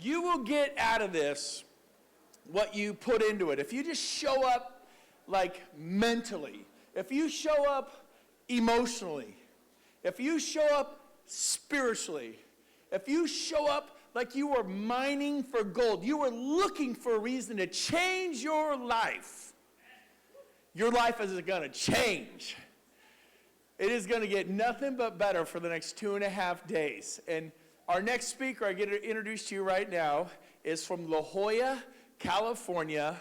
you will get out of this what you put into it. If you just show up like mentally, if you show up emotionally, if you show up spiritually, if you show up like you were mining for gold, you were looking for a reason to change your life is going to change. It is going to get nothing but better for the next 2.5 days. And our next speaker I get to introduce to you right now is from La Jolla, California,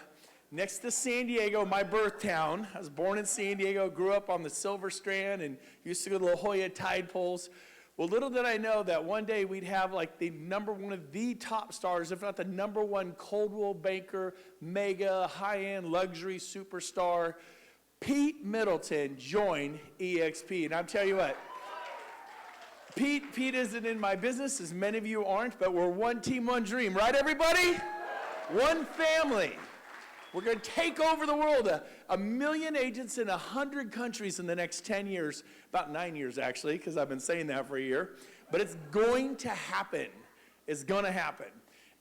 next to San Diego, my birth town. I was born in San Diego, grew up on the Silver Strand, and used to go to La Jolla tide pools. Well, little did I know that one day we'd have like one of the top stars, if not the #1 Coldwell Banker, mega, high-end, luxury superstar, Pete Middleton, join EXP. And I'll tell you what, Pete isn't in my business, as many of you aren't, but we're one team, one dream. Right, everybody? One family. We're going to take over the world. A million agents in 100 countries in the next 10 years. About 9 years, actually, because I've been saying that for a year. But it's going to happen. It's going to happen.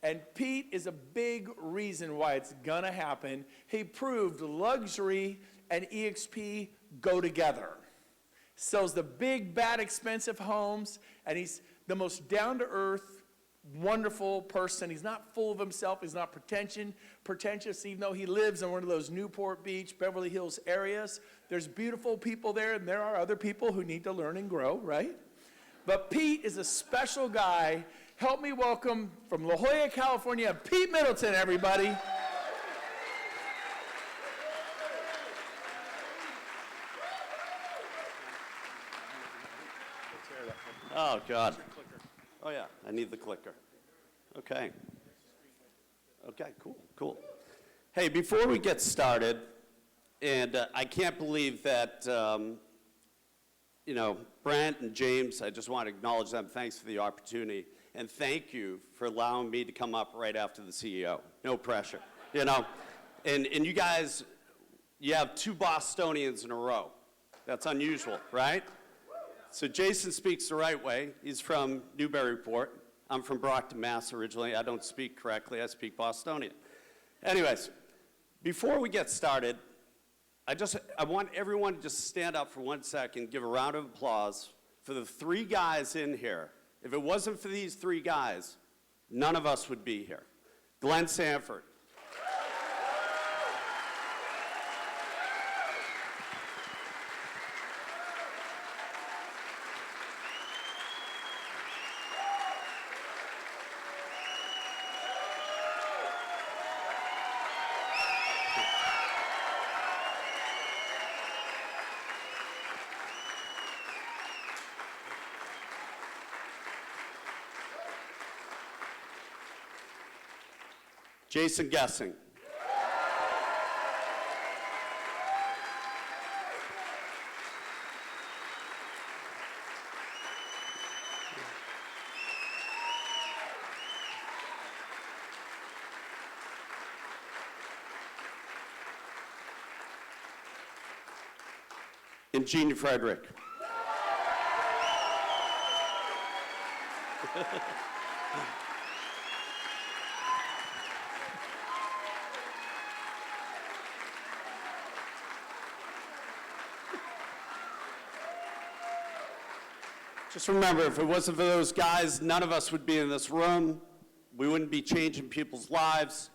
And Pete is a big reason why it's going to happen. He proved luxury and EXP go together. Sells the big, bad, expensive homes, and he's the most down-to-earth, wonderful person. He's not full of himself. He's not pretentious, even though he lives in one of those Newport Beach, Beverly Hills areas. There's beautiful people there, and there are other people who need to learn and grow, right? But Pete is a special guy. Help me welcome from La Jolla, California, Pete Middleton, everybody. Oh, God. Oh, yeah, I need the clicker. Okay. Okay, cool. Hey, before we get started, and I can't believe that, Brent and James, I just want to acknowledge them. Thanks for the opportunity. And thank you for allowing me to come up right after the CEO. No pressure, And you guys, you have 2 Bostonians in a row. That's unusual, right? So Jason speaks the right way. He's from Newburyport. I'm from Brockton, Mass. originally. I don't speak correctly. I speak Bostonian. Anyways, before we get started, I want everyone to just stand up for 1 second, give a round of applause for the 3 guys in here. If it wasn't for these 3 guys, none of us would be here. Glenn Sanford. Jason Gessing. And Gene Frederick. Just remember, if it wasn't for those guys, none of us would be in this room. We wouldn't be changing people's lives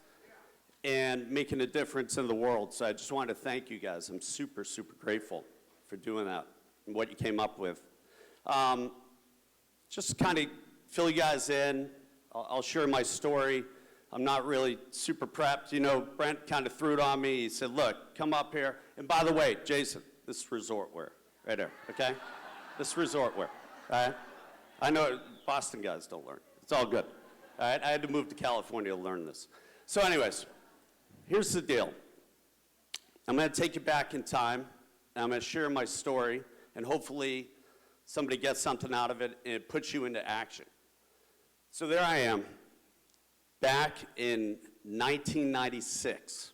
and making a difference in the world. So I just wanted to thank you guys. I'm super, super grateful for doing that and what you came up with. Just kind of fill you guys in. I'll share my story. I'm not really super prepped. Brent kind of threw it on me. He said, look, come up here. And by the way, Jason, this is resort wear right there, okay? This is resort wear. All right? I know Boston guys don't learn. It's all good. All right? I had to move to California to learn this. So anyways, here's the deal. I'm going to take you back in time, and I'm going to share my story, and hopefully somebody gets something out of it, and it puts you into action. So there I am, back in 1996,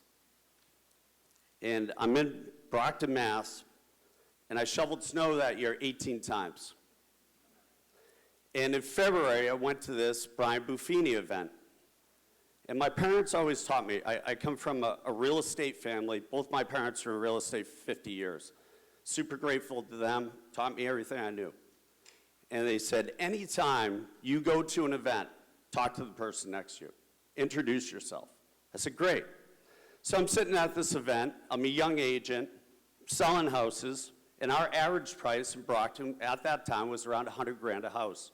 and I'm in Brockton, Mass., and I shoveled snow that year 18 times. And in February, I went to this Brian Buffini event. And my parents always taught me, I come from a real estate family. Both my parents were in real estate for 50 years. Super grateful to them, taught me everything I knew. And they said, anytime you go to an event, talk to the person next to you. Introduce yourself. I said, great. So I'm sitting at this event. I'm a young agent, selling houses, and our average price in Brockton at that time was around 100 grand a house.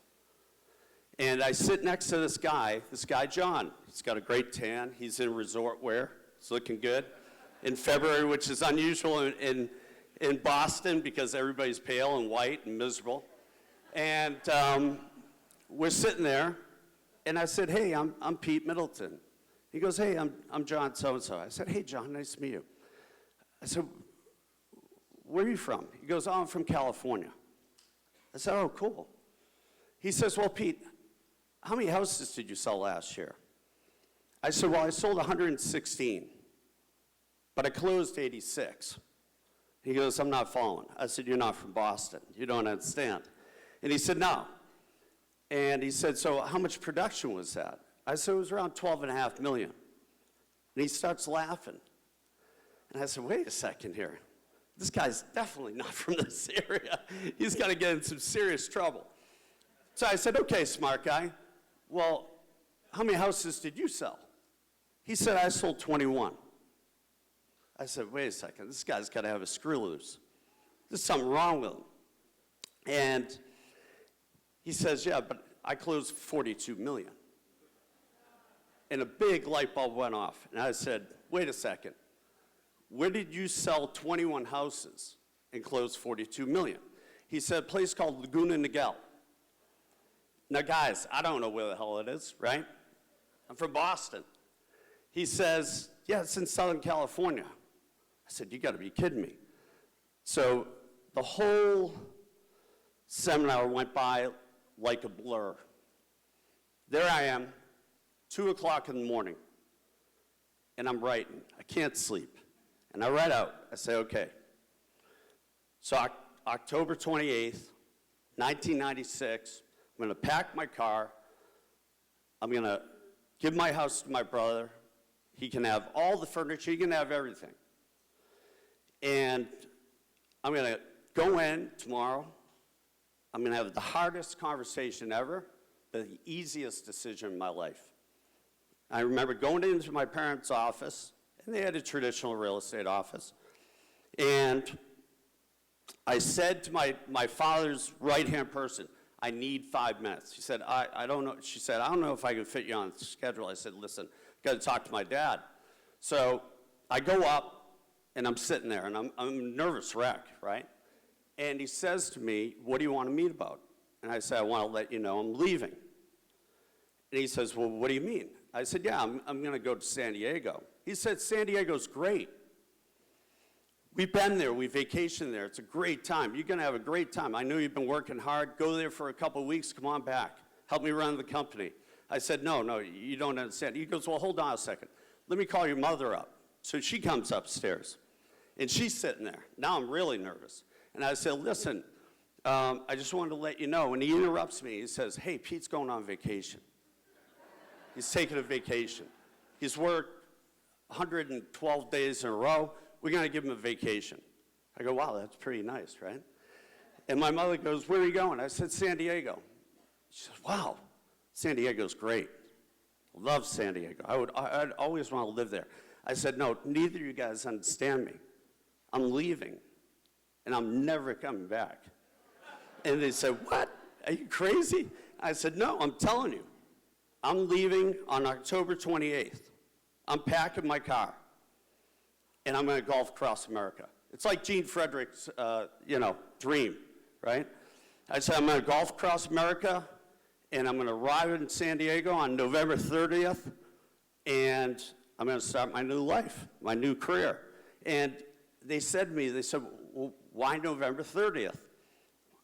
And I sit next to this guy John. He's got a great tan. He's in resort wear. He's looking good. In February, which is unusual in Boston because everybody's pale and white and miserable. And we're sitting there, and I said, hey, I'm Pete Middleton. He goes, hey, I'm John so-and-so. I said, hey, John, nice to meet you. I said, where are you from? He goes, oh, I'm from California. I said, oh, cool. He says, well, Pete, how many houses did you sell last year? I said, well, I sold 116, but I closed 86. He goes, I'm not following. I said, you're not from Boston. You don't understand. And he said, no. And he said, so how much production was that? I said, it was around 12.5 million. And he starts laughing. And I said, wait a second here. This guy's definitely not from this area. He's got to get in some serious trouble. So I said, okay, smart guy. Well, how many houses did you sell? He said, I sold 21. I said, wait a second. This guy's got to have a screw loose. There's something wrong with him. And he says, yeah, but I closed 42 million. And a big light bulb went off. And I said, wait a second. Where did you sell 21 houses and close 42 million? He said, a place called Laguna Niguel. Now, guys, I don't know where the hell it is, right? I'm from Boston. He says, yeah, it's in Southern California. I said, you got to be kidding me. So the whole seminar went by like a blur. There I am, 2 o'clock in the morning, and I'm writing. I can't sleep. And I write out. I say, okay. So October 28th, 1996, I'm going to pack my car. I'm going to give my house to my brother. He can have all the furniture. He can have everything. And I'm going to go in tomorrow. I'm going to have the hardest conversation ever, but the easiest decision in my life. I remember going into my parents' office, and they had a traditional real estate office. And I said to my father's right-hand person, I need 5 minutes. She said, I don't know. She said, I don't know if I can fit you on the schedule. I said, listen, I've got to talk to my dad. So I go up, and I'm sitting there, and I'm a nervous wreck, right? And he says to me, what do you want to meet about? And I said, I want to let you know I'm leaving. And he says, well, what do you mean? I said, yeah, I'm going to go to San Diego. He said, San Diego's great. We've been there. We vacationed there. It's a great time. You're going to have a great time. I know you've been working hard. Go there for a couple of weeks. Come on back. Help me run the company. I said, no, you don't understand. He goes, well, hold on a second. Let me call your mother up. So she comes upstairs, and she's sitting there. Now I'm really nervous. And I said, listen, I just wanted to let you know. And he interrupts me. He says, hey, Pete's going on vacation. He's taking a vacation. He's worked 112 days in a row. We're going to give him a vacation. I go, wow, that's pretty nice, right? And my mother goes, where are you going? I said, San Diego. She says, wow, San Diego's great. Love San Diego. I'd always want to live there. I said, no, neither of you guys understand me. I'm leaving, and I'm never coming back. And they said, what? Are you crazy? I said, no, I'm telling you. I'm leaving on October 28th. I'm packing my car, and I'm going to golf across America. It's like Gene Frederick's, dream, right? I said, I'm going to golf across America, and I'm going to arrive in San Diego on November 30th, and I'm going to start my new life, my new career. And they said to me, well, why November 30th?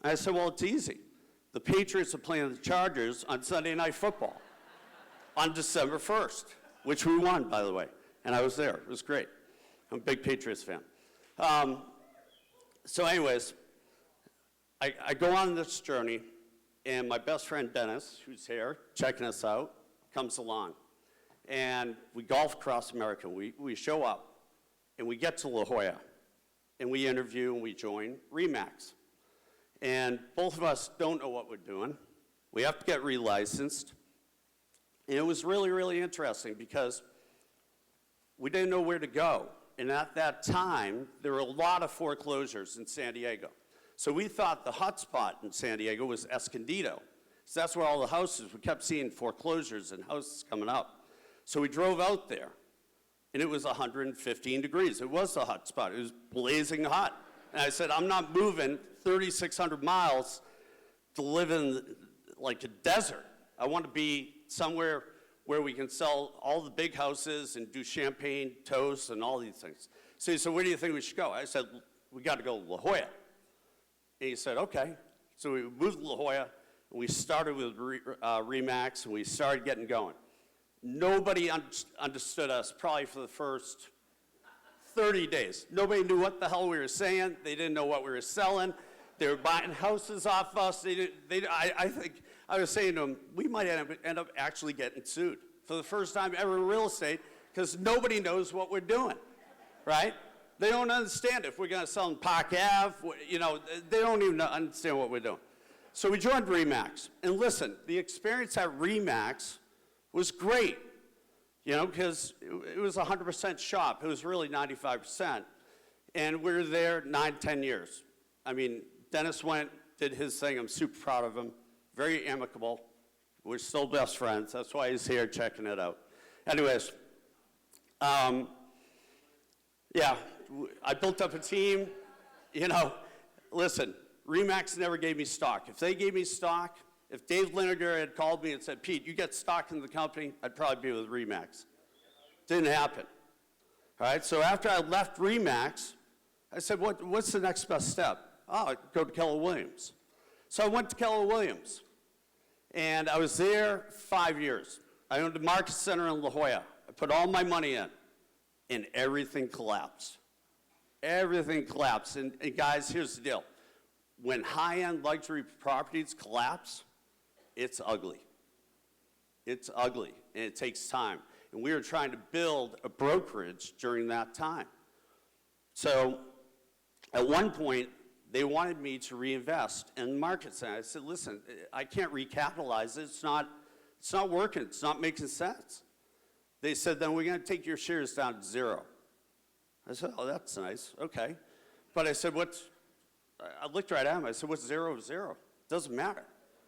I said, well, it's easy. The Patriots are playing the Chargers on Sunday Night Football on December 1st, which we won, by the way. And I was there. It was great. I'm a big Patriots fan. So anyways, I go on this journey, and my best friend Dennis, who's here, checking us out, comes along. and we golf across America. We show up, and we get to La Jolla, and we interview, and we join RE/MAX. And both of us don't know what we're doing. We have to get relicensed. And it was really, really interesting because we didn't know where to go. And at that time, there were a lot of foreclosures in San Diego. So we thought the hot spot in San Diego was Escondido. So that's where all the houses, we kept seeing foreclosures and houses coming up. So we drove out there, and it was 115 degrees. It was the hot spot. It was blazing hot. And I said, I'm not moving 3,600 miles to live in like a desert. I want to be somewhere where we can sell all the big houses and do champagne toast and all these things. So he said, where do you think we should go? I said, we got to go to La Jolla. And he said, okay. So we moved to La Jolla, and we started with RE/MAX, and we started getting going. Nobody understood us probably for the first 30 days. Nobody knew what the hell we were saying. They didn't know what we were selling. They were buying houses off us. I think I was saying to them, we might end up actually getting sued for the first time ever in real estate because nobody knows what we're doing, right? They don't understand if we're going to sell in Park Ave. They don't even understand what we're doing. So we joined RE/MAX. And listen, the experience at RE/MAX was great, because it was 100% shop. It was really 95%. And we were there 9, 10 years. I mean, Dennis went, did his thing. I'm super proud of him. Very amicable. We're still best friends. That's why he's here checking it out. Anyways, yeah, I built up a team. Listen, RE/MAX never gave me stock. If they gave me stock, if Dave Linegar had called me and said, Pete, you get stock in the company, I'd probably be with RE/MAX. Didn't happen. All right, so after I left RE/MAX, I said, what's the next best step? Oh, I'd go to Keller Williams. So I went to Keller Williams, and I was there 5 years. I owned a market center in La Jolla. I put all my money in, and everything collapsed. Everything collapsed. And guys, here's the deal. When high-end luxury properties collapse, it's ugly. It's ugly, and it takes time. And we were trying to build a brokerage during that time. So at one point, they wanted me to reinvest in the market center. I said, listen, I can't recapitalize it. It's not working. It's not making sense. They said, then we're going to take your shares down to 0. I said, oh, that's nice. Okay. But I said, I looked right at him. I said, what's 0 to 0? Doesn't matter,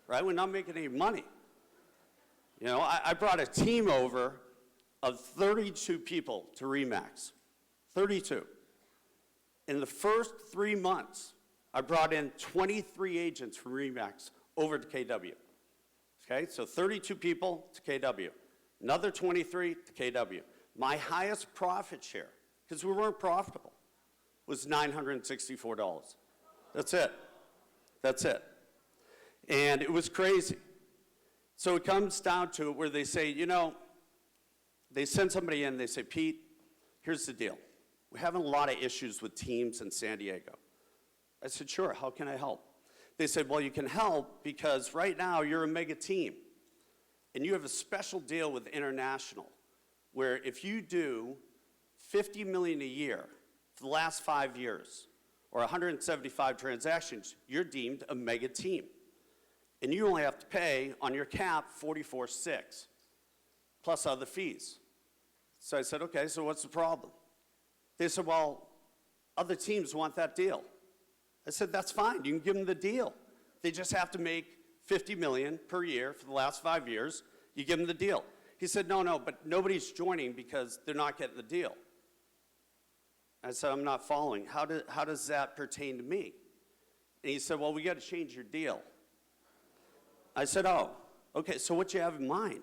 right? We're not making any money. I brought a team over of 32 people to RE/MAX. 32. In the first 3 months, I brought in 23 agents from RE/MAX over to KW. Okay, so 32 people to KW. Another 23 to KW. My highest profit share, because we weren't profitable, was $964. That's it. That's it. And it was crazy. So it comes down to it where they say, they send somebody in, they say, Pete, here's the deal. We're having a lot of issues with teams in San Diego. I said, sure, how can I help? They said, well, you can help because right now you're a mega team. And you have a special deal with International where if you do $50 million a year for the last 5 years or 175 transactions, you're deemed a mega team. And you only have to pay on your cap $44,600 plus other fees. So I said, okay, so what's the problem? They said, well, other teams want that deal. I said, that's fine. You can give them the deal. They just have to make $50 million per year for the last 5 years. You give them the deal. He said, no, but nobody's joining because they're not getting the deal. I said, I'm not following. How does that pertain to me? And he said, well, we got to change your deal. I said, oh, okay, so what you have in mind?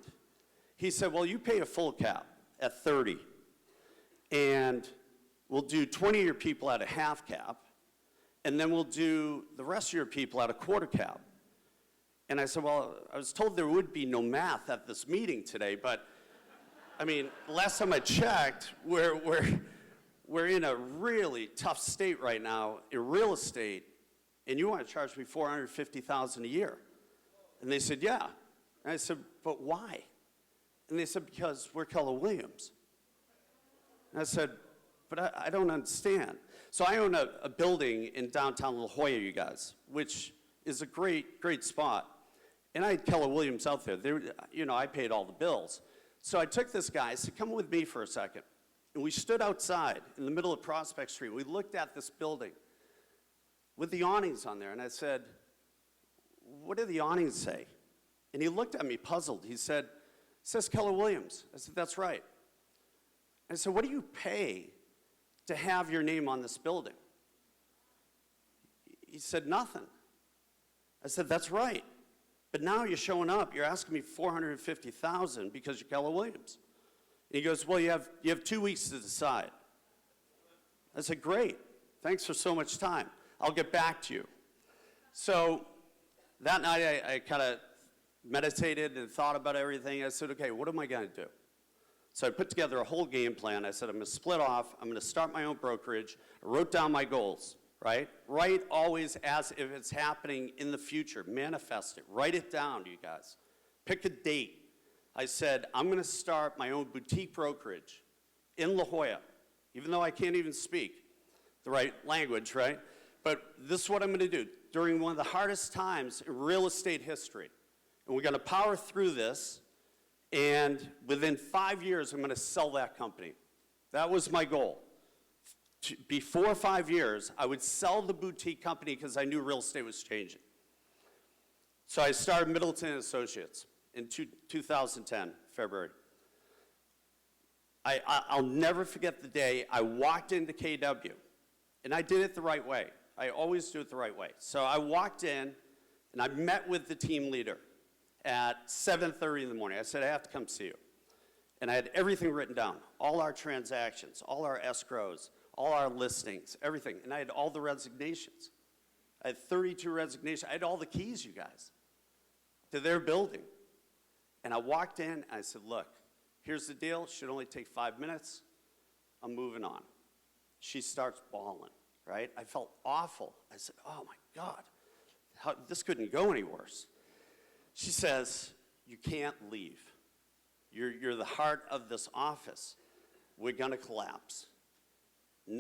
He said, well, you pay a full cap at 30, and we'll do 20 of your people at a half cap, and then we'll do the rest of your people at a quarter cap. And I said, well, I was told there would be no math at this meeting today, but I mean, last time I checked, we're in a really tough state right now in real estate, and you want to charge me $450,000 a year. And they said, yeah. And I said, but why? And they said, because we're Keller Williams. And I said, but I don't understand. So I own a building in downtown La Jolla, you guys, which is a great, great spot. And I had Keller Williams out there. I paid all the bills. So I took this guy, I said, come with me for a second. And we stood outside in the middle of Prospect Street. We looked at this building with the awnings on there. And I said, what do the awnings say? And he looked at me puzzled. He said, it says Keller Williams. I said, that's right. I said, what do you pay to have your name on this building? He said, nothing. I said, that's right. But now you're showing up, you're asking me $450,000 because you're Keller Williams. And he goes, well, you have 2 weeks to decide. I said, great. Thanks for so much time. I'll get back to you. So that night I kind of meditated and thought about everything. I said, okay, what am I going to do? So I put together a whole game plan. I said, I'm going to split off. I'm going to start my own brokerage. I wrote down my goals, right? Write always as if it's happening in the future. Manifest it. Write it down, you guys. Pick a date. I said, I'm going to start my own boutique brokerage in La Jolla, even though I can't even speak the right language, right? But this is what I'm going to do during one of the hardest times in real estate history. And we're going to power through this. And within 5 years, I'm going to sell that company. That was my goal. Before 5 years, I would sell the boutique company because I knew real estate was changing. So I started Middleton Associates in 2010, February. I'll never forget the day I walked into KW, and I did it the right way. I always do it the right way. So I walked in, and I met with the team leader at 7:30 in the morning. I said, I have to come see you. And I had everything written down, all our transactions, all our escrows, all our listings, everything. And I had all the resignations. I had 32 resignations. I had all the keys, you guys, to their building. And I walked in, and I said, look, here's the deal. It should only take 5 minutes. I'm moving on. She starts bawling, right? I felt awful. I said, oh, my God, this couldn't go any worse. She says, you can't leave. You're the heart of this office. We're going to collapse. We're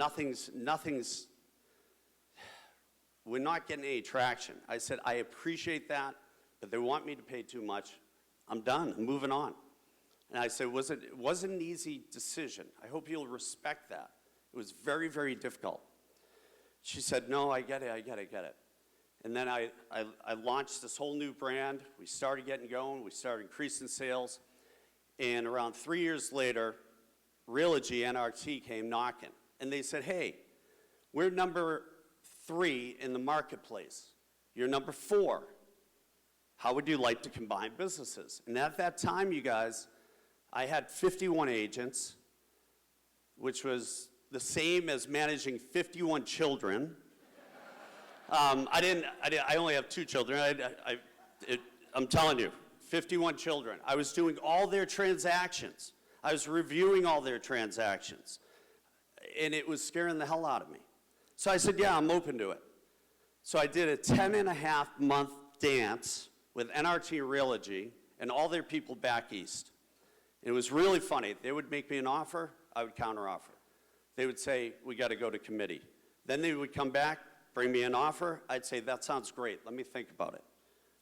not getting any traction. I said, I appreciate that, but they want me to pay too much. I'm done. I'm moving on. And I said, it wasn't an easy decision. I hope you'll respect that. It was very, very difficult. She said, no, I get it. And then I launched this whole new brand. We started getting going. We started increasing sales. And around 3 years later, Realogy NRT came knocking. And they said, hey, we're number 3 in the marketplace. You're number 4. How would you like to combine businesses? And at that time, you guys, I had 51 agents, which was the same as managing 51 children. I only have 2 children. I'm telling you, 51 children. I was doing all their transactions. I was reviewing all their transactions. And it was scaring the hell out of me. So I said, yeah, I'm open to it. So I did a 10-and-a-half-month dance with NRT Realogy and all their people back east. And it was really funny. They would make me an offer. I would counteroffer. They would say, we got to go to committee. Then they would come back, bring me an offer. I'd say, that sounds great. Let me think about it.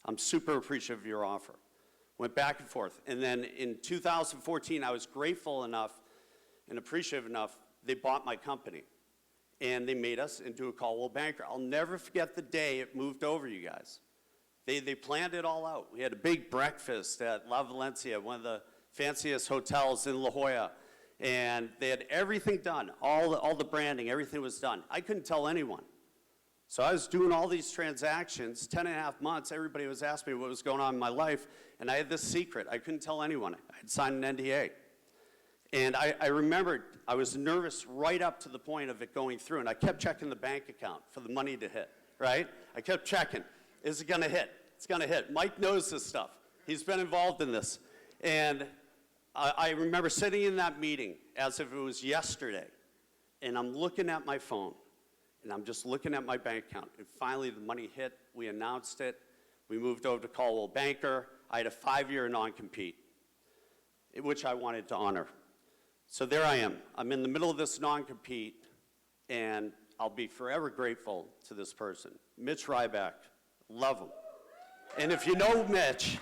I'm super appreciative of your offer. Went back and forth. And then in 2014, I was grateful enough and appreciative enough, they bought my company. And they made us into a Caldwell banker. I'll never forget the day it moved over, you guys. They planned it all out. We had a big breakfast at La Valencia, one of the fanciest hotels in La Jolla. And they had everything done, all the branding, everything was done. I couldn't tell anyone. So I was doing all these transactions, 10-and-a-half months. Everybody was asking me what was going on in my life. And I had this secret. I couldn't tell anyone. I had signed an NDA. And I remembered I was nervous right up to the point of it going through. And I kept checking the bank account for the money to hit, right? I kept checking. Is it going to hit? It's going to hit. Mike knows this stuff. He's been involved in this. And I remember sitting in that meeting as if it was yesterday. And I'm looking at my phone. And I'm just looking at my bank account. And finally, the money hit. We announced it. We moved over to Caldwell Banker. I had a 5-year non-compete. which I wanted to honor. So there I am. I'm in the middle of this non-compete, and I'll be forever grateful to this person. Mitch Ryback, love him. And if you know Mitch,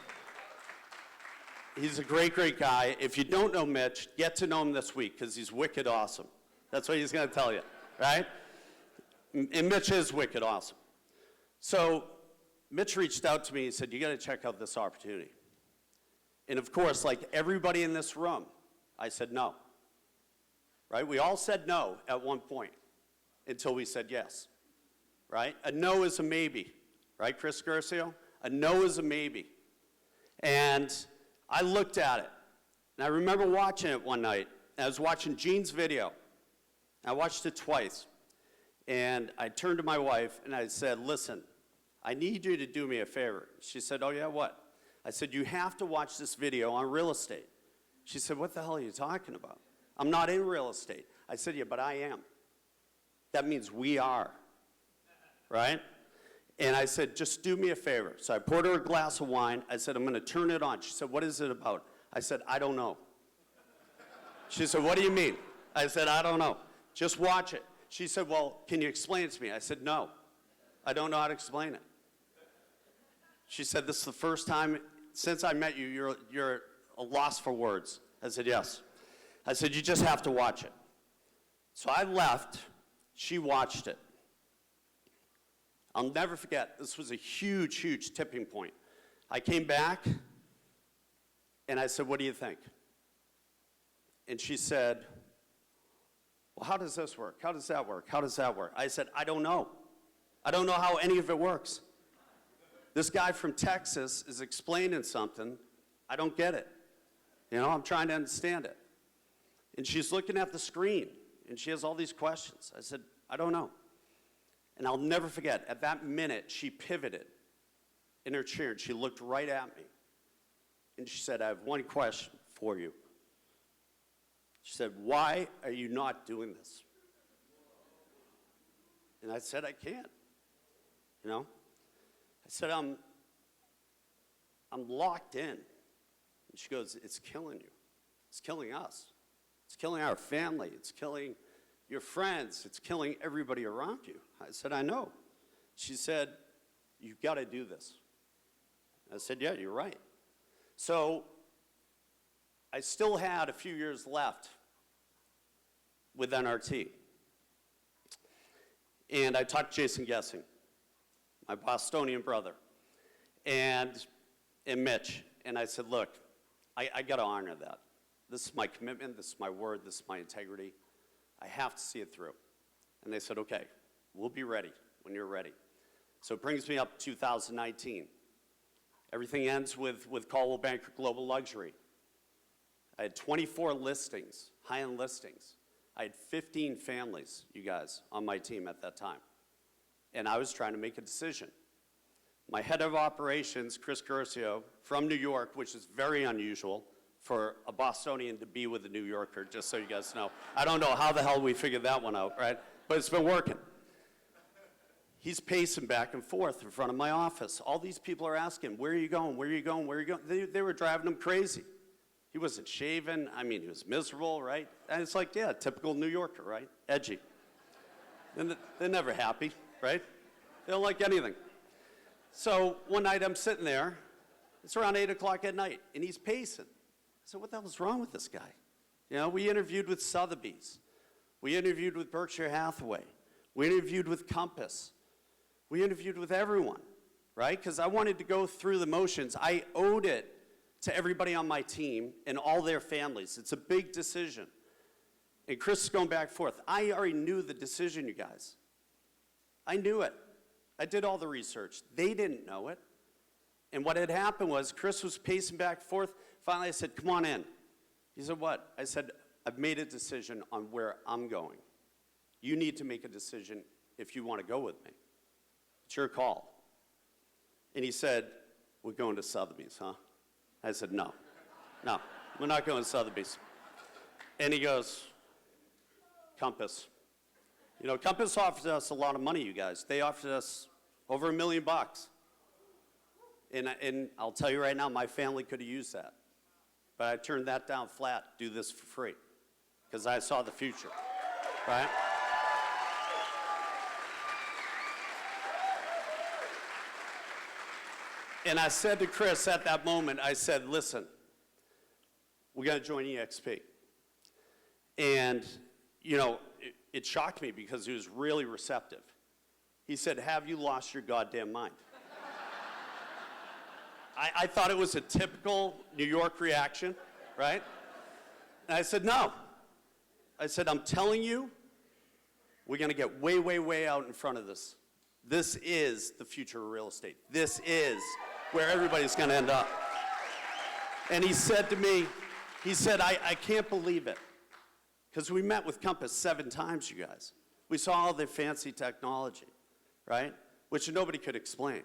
he's a great, great guy. If you don't know Mitch, get to know him this week, because he's wicked awesome. That's what he's going to tell you, right? And Mitch is wicked awesome. So Mitch reached out to me and said, you got to check out this opportunity. And of course, like everybody in this room, I said no, right? We all said no at one point until we said yes, right? A no is a maybe, right, Chris Curcio? A no is a maybe. And I looked at it, and I remember watching it one night. I was watching Gene's video. I watched it twice. And I turned to my wife, and I said, listen, I need you to do me a favor. She said, oh, yeah, what? I said, you have to watch this video on real estate. She said, what the hell are you talking about? I'm not in real estate. I said, yeah, but I am. That means we are, right? And I said, just do me a favor. So I poured her a glass of wine. I said, I'm going to turn it on. She said, what is it about? I said, I don't know. She said, what do you mean? I said, I don't know. Just watch it. She said, well, can you explain it to me? I said, no. I don't know how to explain it. She said, this is the first time since I met you, you're a loss for words. I said, yes. I said, you just have to watch it. So I left. She watched it. I'll never forget, this was a huge, huge tipping point. I came back, and I said, what do you think? And she said, well, how does this work? How does that work? How does that work? I said, I don't know. I don't know how any of it works. This guy from Texas is explaining something. I don't get it. You know, I'm trying to understand it. And she's looking at the screen, and she has all these questions. I said, I don't know. And I'll never forget, at that minute, she pivoted in her chair, and she looked right at me. And she said, I have one question for you. She said, why are you not doing this? And I said, I can't. You know? I said, I'm locked in. And she goes, it's killing you. It's killing us. It's killing our family. It's killing your friends. It's killing everybody around you. I said, I know. She said, you've got to do this. I said, yeah, you're right. So I still had a few years left with NRT. And I talked to Jason Gessing, my Bostonian brother, and Mitch. And I said, look, I got to honor that. This is my commitment. This is my word. This is my integrity. I have to see it through. And they said, okay, we'll be ready when you're ready. So it brings me up to 2019. Everything ends with Caldwell Banker Global Luxury. I had 24 listings, high-end listings. I had 15 families, you guys, on my team at that time. And I was trying to make a decision. My head of operations, Chris Curcio, from New York, which is very unusual for a Bostonian to be with a New Yorker, just so you guys know. I don't know how the hell we figured that one out, right? But it's been working. He's pacing back and forth in front of my office. All these people are asking, where are you going? Where are you going? Where are you going? They were driving him crazy. He wasn't shaven. I mean, he was miserable, right? And it's like, yeah, typical New Yorker, right? Edgy. And they're never happy, right? They don't like anything. So one night I'm sitting there. It's around 8 o'clock at night, and he's pacing. I said, what the hell's wrong with this guy? You know, we interviewed with Sotheby's. We interviewed with Berkshire Hathaway. We interviewed with Compass. We interviewed with everyone, right? Because I wanted to go through the motions. I owed it to everybody on my team and all their families. It's a big decision. And Chris is going back and forth. I already knew the decision, you guys. I knew it. I did all the research. They didn't know it. And what had happened was Chris was pacing back and forth. Finally, I said, come on in. He said, what? I said, I've made a decision on where I'm going. You need to make a decision if you want to go with me. It's your call. And he said, we're going to Sotheby's, huh? I said, no, we're not going to Sotheby's. And he goes, Compass. You know, Compass offered us a lot of money, you guys. They offered us over $1 million. And I'll tell you right now, my family could have used that. But I turned that down flat, do this for free, because I saw the future, right? And I said to Chris at that moment, I said, listen, we're going to join EXP. And, you know, it shocked me because he was really receptive. He said, have you lost your goddamn mind? I thought it was a typical New York reaction, right? And I said, no. I said, I'm telling you, we're going to get way, way, way out in front of this. This is the future of real estate. This is where everybody's going to end up. And he said to me, he said, I can't believe it. Because we met with Compass 7 times, you guys. We saw all their fancy technology, right? Which nobody could explain.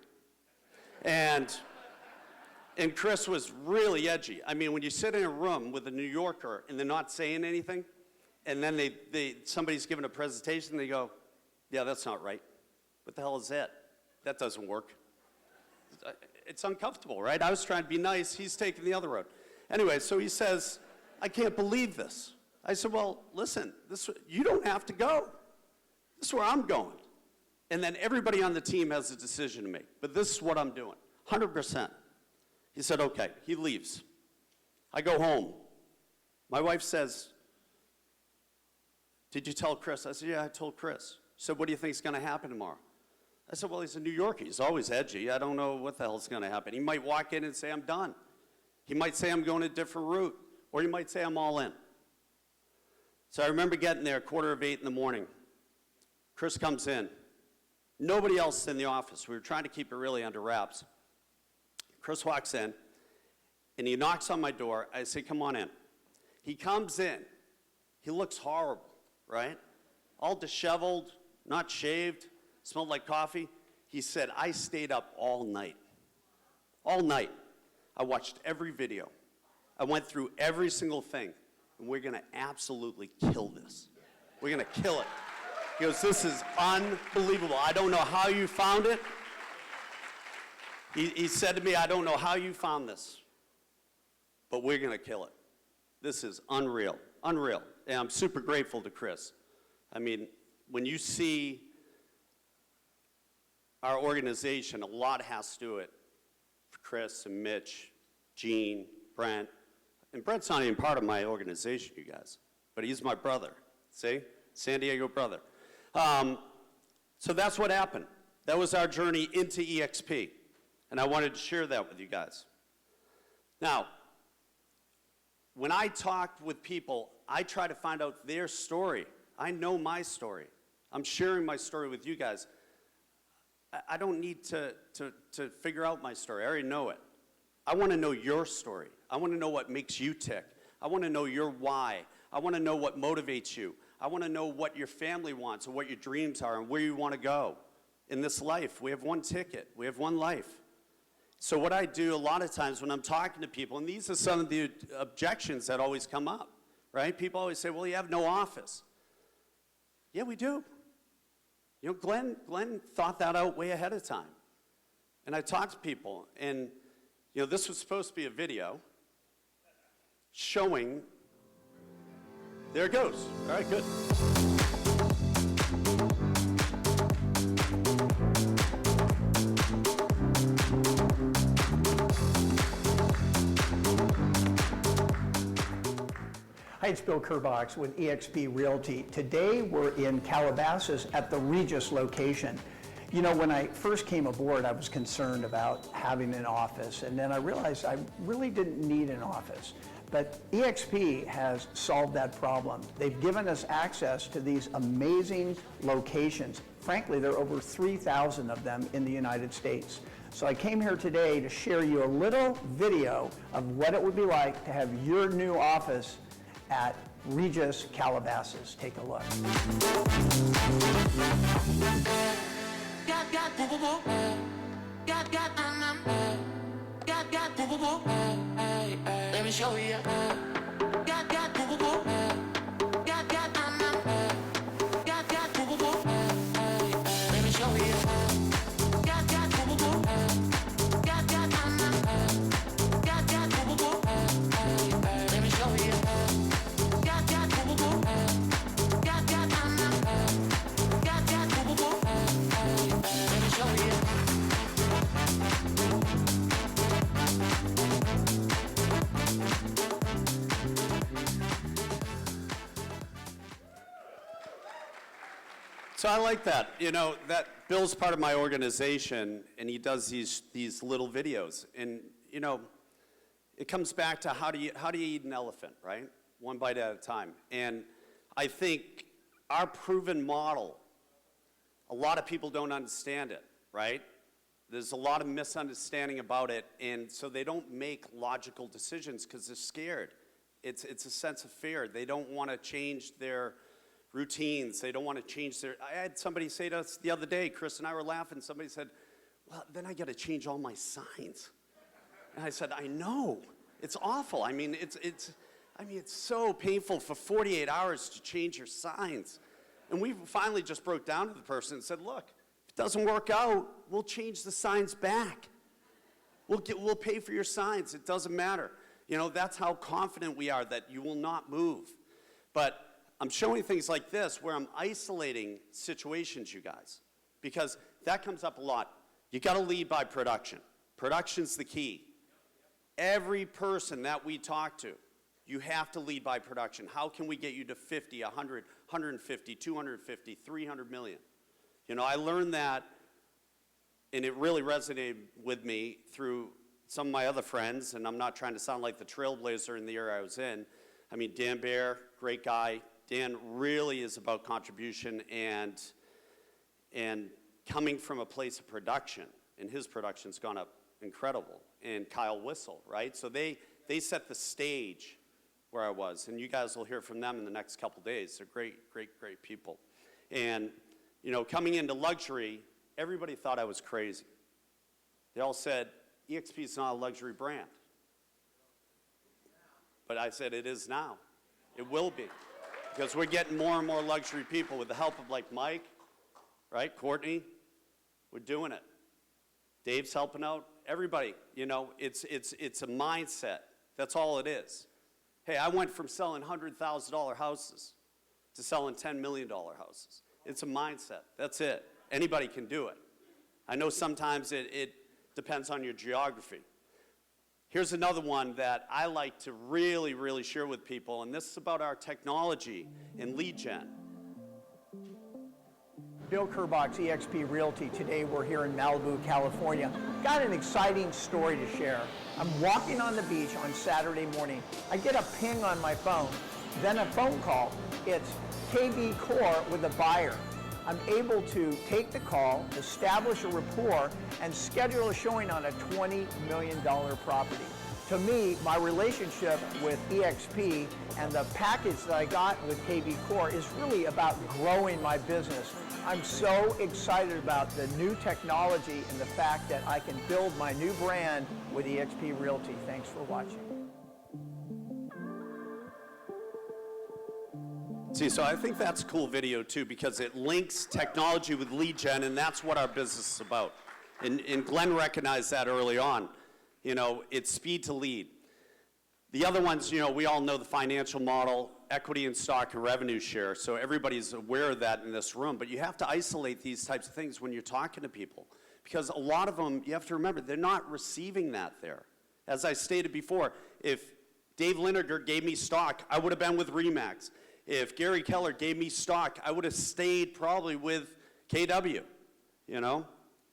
And Chris was really edgy. I mean, when you sit in a room with a New Yorker and they're not saying anything, and then somebody's giving a presentation, they go, yeah, that's not right. What the hell is that? That doesn't work. It's uncomfortable, right? I was trying to be nice. He's taking the other road. Anyway, so he says, I can't believe this. I said, well, listen, you don't have to go. This is where I'm going. And then everybody on the team has a decision to make. But this is what I'm doing, 100%. He said, okay. He leaves. I go home. My wife says, did you tell Chris? I said, yeah, I told Chris. She said, what do you think is going to happen tomorrow? I said, well, he's a New Yorker. He's always edgy. I don't know what the hell's going to happen. He might walk in and say, I'm done. He might say, I'm going a different route. Or he might say, I'm all in. So I remember getting there 7:45 in the morning. Chris comes in. Nobody else in the office. We were trying to keep it really under wraps. Chris walks in, and he knocks on my door. I say, come on in. He comes in. He looks horrible, right? All disheveled, not shaved, smelled like coffee. He said, I stayed up all night. All night. I watched every video. I went through every single thing, and we're going to absolutely kill this. We're going to kill it. He goes, this is unbelievable. I don't know how you found it. He said to me, I don't know how you found this, but we're going to kill it. This is unreal, unreal. And I'm super grateful to Chris. I mean, when you see our organization, a lot has to do it for Chris and Mitch, Gene, Brent. And Brent's not even part of my organization, you guys, but he's my brother, see? San Diego brother. So that's what happened. That was our journey into EXP. And I wanted to share that with you guys. Now, when I talk with people, I try to find out their story. I know my story. I'm sharing my story with you guys. I don't need to figure out my story. I already know it. I want to know your story. I want to know what makes you tick. I want to know your why. I want to know what motivates you. I want to know what your family wants and what your dreams are and where you want to go in this life. We have one ticket. We have one life. So what I do a lot of times when I'm talking to people, and these are some of the objections that always come up, right? People always say, well, you have no office. Yeah, we do. You know, Glenn thought that out way ahead of time. And I talked to people, and, you know, this was supposed to be a video showing, there it goes. All right, good. Hi, it's Bill Kerbox with eXp Realty. Today we're in Calabasas at the Regis location. You know, when I first came aboard, I was concerned about having an office, and then I realized I really didn't need an office. But eXp has solved that problem. They've given us access to these amazing locations. Frankly, there are over 3,000 of them in the United States. So I came here today to share you a little video of what it would be like to have your new office at Regis Calabasas. Take a look. Let me show you. Let me show you. So I like that. You know, that Bill's part of my organization, and he does these little videos. And, you know, it comes back to how do you eat an elephant, right? One bite at a time. And I think our proven model, a lot of people don't understand it, right? There's a lot of misunderstanding about it, and so they don't make logical decisions because they're scared. It's a sense of fear. They don't want to change their routines. They don't want to change their... I had somebody say to us the other day, Chris and I were laughing, somebody said, well, then I got to change all my signs. And I said, I know. It's awful. I mean, it's so painful for 48 hours to change your signs. And we finally just broke down to the person and said, look, if it doesn't work out, we'll change the signs back. We'll pay for your signs. It doesn't matter. You know, that's how confident we are that you will not move. But I'm showing things like this where I'm isolating situations, you guys, because that comes up a lot. You got to lead by production. Production's the key. Every person that we talk to, you have to lead by production. How can we get you to 50, 100, 150, 250, 300 million? You know, I learned that, and it really resonated with me through some of my other friends, and I'm not trying to sound like the trailblazer in the era I was in. I mean, Dan Baer, great guy. Dan really is about contribution and coming from a place of production, and his production's gone up incredible. And Kyle Whistle, right? So they set the stage where I was, and you guys will hear from them in the next couple days. They're great, great, great people. And, you know, coming into luxury, everybody thought I was crazy. They all said, EXP is not a luxury brand. But I said, it is now. It will be. Because we're getting more and more luxury people with the help of like Mike, right, Courtney, we're doing it. Dave's helping out, everybody, you know, it's a mindset. That's all it is. Hey, I went from selling $100,000 houses to selling $10 million houses. It's a mindset, that's it. Anybody can do it. I know sometimes it depends on your geography. Here's another one that I like to really, really share with people, and this is about our technology and lead gen. Bill Kerbox, eXp Realty. Today we're here in Malibu, California. Got an exciting story to share. I'm walking on the beach on Saturday morning. I get a ping on my phone, then a phone call. It's KB Core with a buyer. I'm able to take the call, establish a rapport, and schedule a showing on a $20 million property. To me, my relationship with eXp and the package that I got with KB Core is really about growing my business. I'm so excited about the new technology and the fact that I can build my new brand with eXp Realty. Thanks for watching. See, so I think that's a cool video too because it links technology with lead gen, and that's what our business is about. And Glenn recognized that early on. You know, it's speed to lead. The other ones, you know, we all know the financial model, equity and stock and revenue share, so everybody's aware of that in this room, but you have to isolate these types of things when you're talking to people because a lot of them, you have to remember, they're not receiving that there. As I stated before, if Dave Lineker gave me stock, I would have been with RE/MAX. If Gary Keller gave me stock, I would have stayed probably with KW, you know?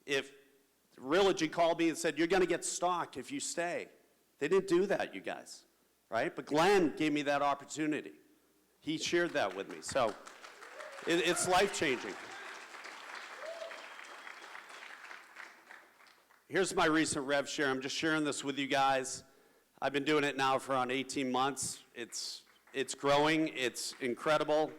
If Realogy called me and said, you're gonna get stock if you stay. They didn't do that, you guys, right? But Glenn gave me that opportunity. He shared that with me, so it's life-changing. Here's my recent rev share. I'm just sharing this with you guys. I've been doing it now for around 18 months. It's growing, it's incredible,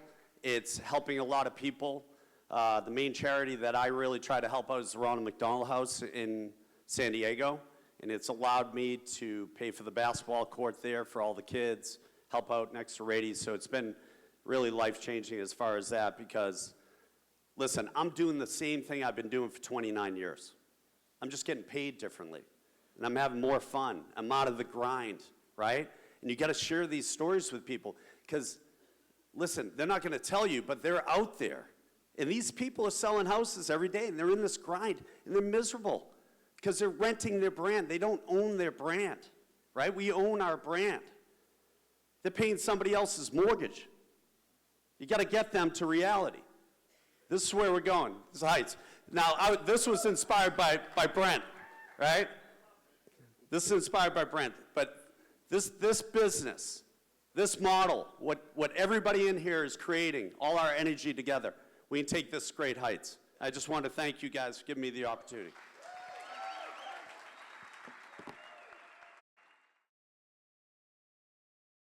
it's helping a lot of people. The main charity that I really try to help out is the Ronald McDonald House in San Diego, and it's allowed me to pay for the basketball court there for all the kids, help out next to Rady, so it's been really life-changing as far as that because, listen, I'm doing the same thing I've been doing for 29 years. I'm just getting paid differently, and I'm having more fun. I'm out of the grind, right? And you got to share these stories with people because, listen, they're not going to tell you, but they're out there. And these people are selling houses every day, and they're in this grind, and they're miserable because they're renting their brand. They don't own their brand, right? We own our brand. They're paying somebody else's mortgage. You got to get them to reality. This is where we're going. This is heights. Now, this was inspired by Brent, right? This is inspired by Brent. But this business, this model, what everybody in here is creating, all our energy together, we can take this great heights. I just want to thank you guys for giving me the opportunity.